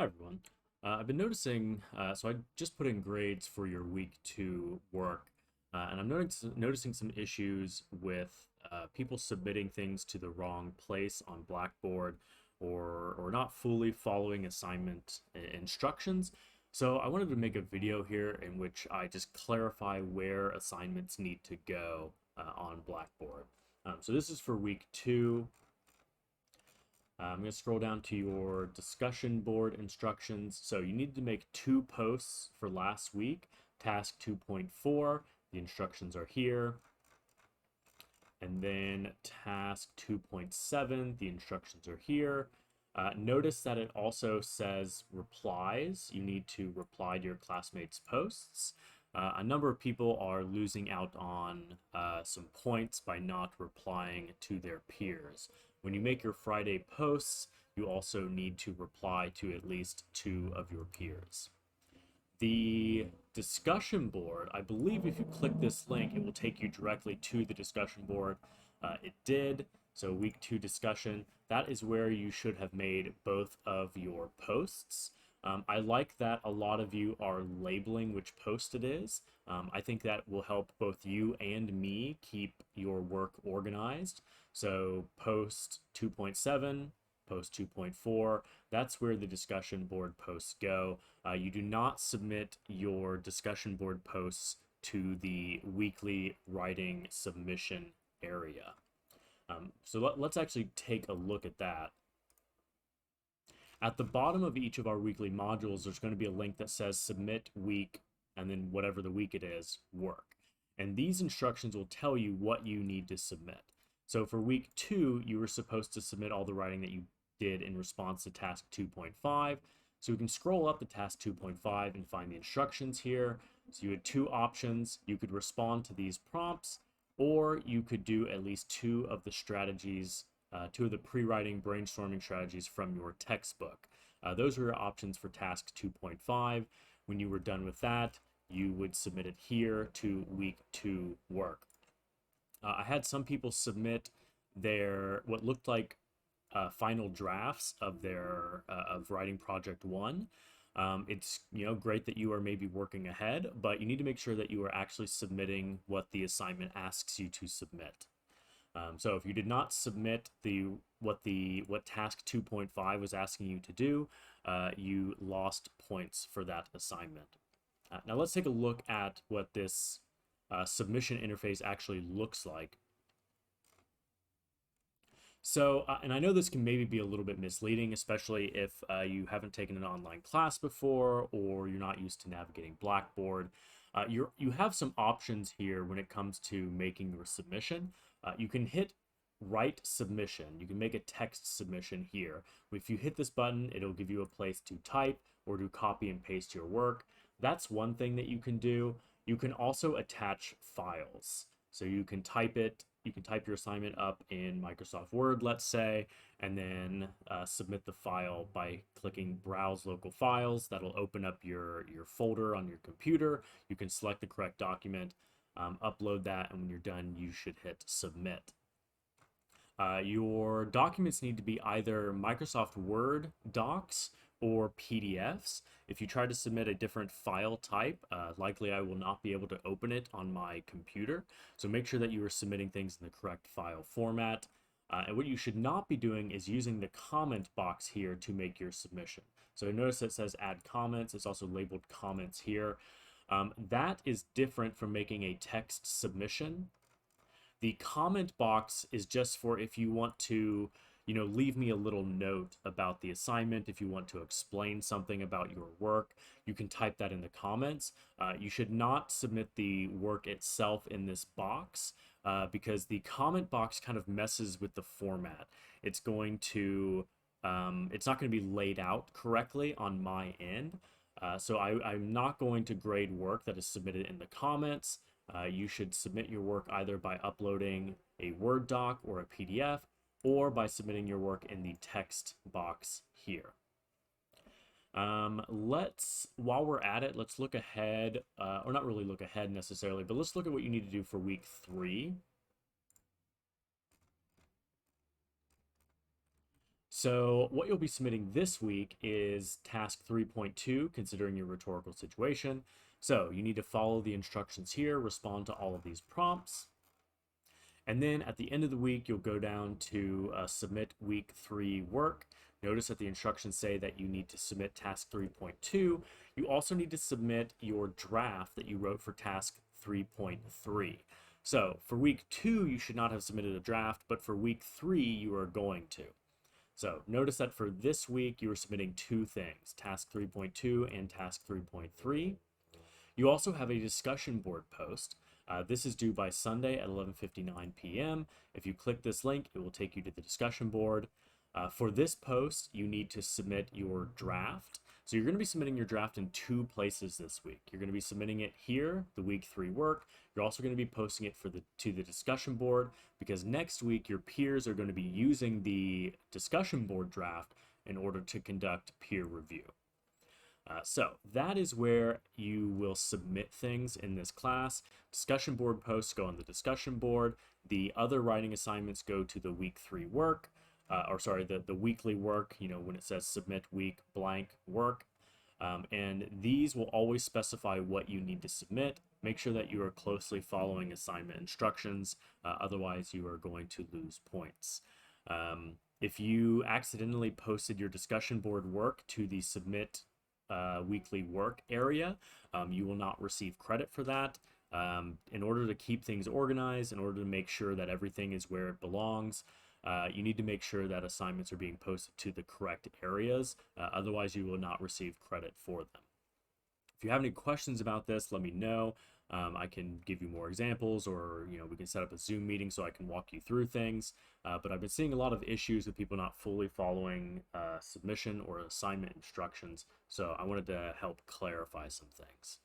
Hi everyone. I've been noticing, so I just put in grades for your week 2 work, and I'm noticing some issues with people submitting things to the wrong place on Blackboard or not fully following assignment instructions. So I wanted to make a video here in which I just clarify where assignments need to go on Blackboard. So this is for week 2. I'm going to scroll down to your discussion board instructions. So you need to make 2 posts for last week, task 2.4. The instructions are here. And then task 2.7, the instructions are here. Notice that it also says replies. You need to reply to your classmates' posts. A number of people are losing out on some points by not replying to their peers. When you make your Friday posts, you also need to reply to at least 2 of your peers. The discussion board, I believe if you click this link, it will take you directly to the discussion board. It did. So week 2 discussion, that is where you should have made both of your posts. I like that a lot of you are labeling which post it is. I think that will help both you and me keep your work organized. So post 2.7, post 2.4, that's where the discussion board posts go. You do not submit your discussion board posts to the weekly writing submission area. So let's actually take a look at that. At the bottom of each of our weekly modules, there's going to be a link that says submit week, and then whatever the week it is, work. And these instructions will tell you what you need to submit. So for week 2, you were supposed to submit all the writing that you did in response to task 2.5. So we can scroll up to task 2.5 and find the instructions here. So you had 2 options. You could respond to these prompts, or you could do at least 2 of the strategies, 2 of the pre-writing brainstorming strategies from your textbook. Those were your options for task 2.5. When you were done with that, you would submit it here to week 2 work. I had some people submit their what looked like final drafts of their of writing project 1. It's great that you are maybe working ahead, but you need to make sure that you are actually submitting what the assignment asks you to submit. So if you did not submit what task 2.5 was asking you to do, you lost points for that assignment. Now let's take a look at what this submission interface actually looks like. So, and I know this can maybe be a little bit misleading, especially if you haven't taken an online class before or you're not used to navigating Blackboard. You have some options here when it comes to making your submission. You can hit write submission. You can make a text submission here. If you hit this button, it'll give you a place to type or to copy and paste your work. That's one thing that you can do. You can also attach files. So you can type your assignment up in Microsoft Word, let's say, and then submit the file by clicking Browse Local Files. That'll open up your folder on your computer. You can select the correct document, upload that, and when you're done, you should hit Submit. Your documents need to be either Microsoft Word docs or PDFs. If you try to submit a different file type, likely I will not be able to open it on my computer. So make sure that you are submitting things in the correct file format. And what you should not be doing is using the comment box here to make your submission. So notice it says add comments. It's also labeled comments here. That is different from making a text submission. The comment box is just for if you want to, leave me a little note about the assignment. If you want to explain something about your work, you can type that in the comments. You should not submit the work itself in this box because the comment box kind of messes with the format. It's not going to be laid out correctly on my end. So I'm not going to grade work that is submitted in the comments. You should submit your work either by uploading a Word doc or a PDF, or by submitting your work in the text box here. While we're at it, let's look ahead, or not really look ahead necessarily, but let's look at what you need to do for week 3. So what you'll be submitting this week is task 3.2, considering your rhetorical situation. So you need to follow the instructions here, respond to all of these prompts. And then at the end of the week, you'll go down to submit week 3 work. Notice that the instructions say that you need to submit task 3.2. You also need to submit your draft that you wrote for task 3.3. So for week 2, you should not have submitted a draft, but for week 3, you are going to. So notice that for this week, you are submitting 2 things, task 3.2 and task 3.3. You also have a discussion board post. This is due by Sunday at 11:59 p.m. If you click this link, it will take you to the discussion board. For this post, you need to submit your draft. So you're going to be submitting your draft in 2 places this week. You're going to be submitting it here, the week 3 work. You're also going to be posting it to the discussion board, because next week your peers are going to be using the discussion board draft in order to conduct peer review. So that is where you will submit things in this class. Discussion board posts go on the discussion board. The other writing assignments go to the week 3 work, the weekly work, when it says submit week blank work. And these will always specify what you need to submit. Make sure that you are closely following assignment instructions, otherwise you are going to lose points. If you accidentally posted your discussion board work to the submit weekly work area, you will not receive credit for that. In order to keep things organized, in order to make sure that everything is where it belongs, you need to make sure that assignments are being posted to the correct areas. Otherwise, you will not receive credit for them. If you have any questions about this, let me know. I can give you more examples, or we can set up a Zoom meeting so I can walk you through things. But I've been seeing a lot of issues with people not fully following submission or assignment instructions, so I wanted to help clarify some things.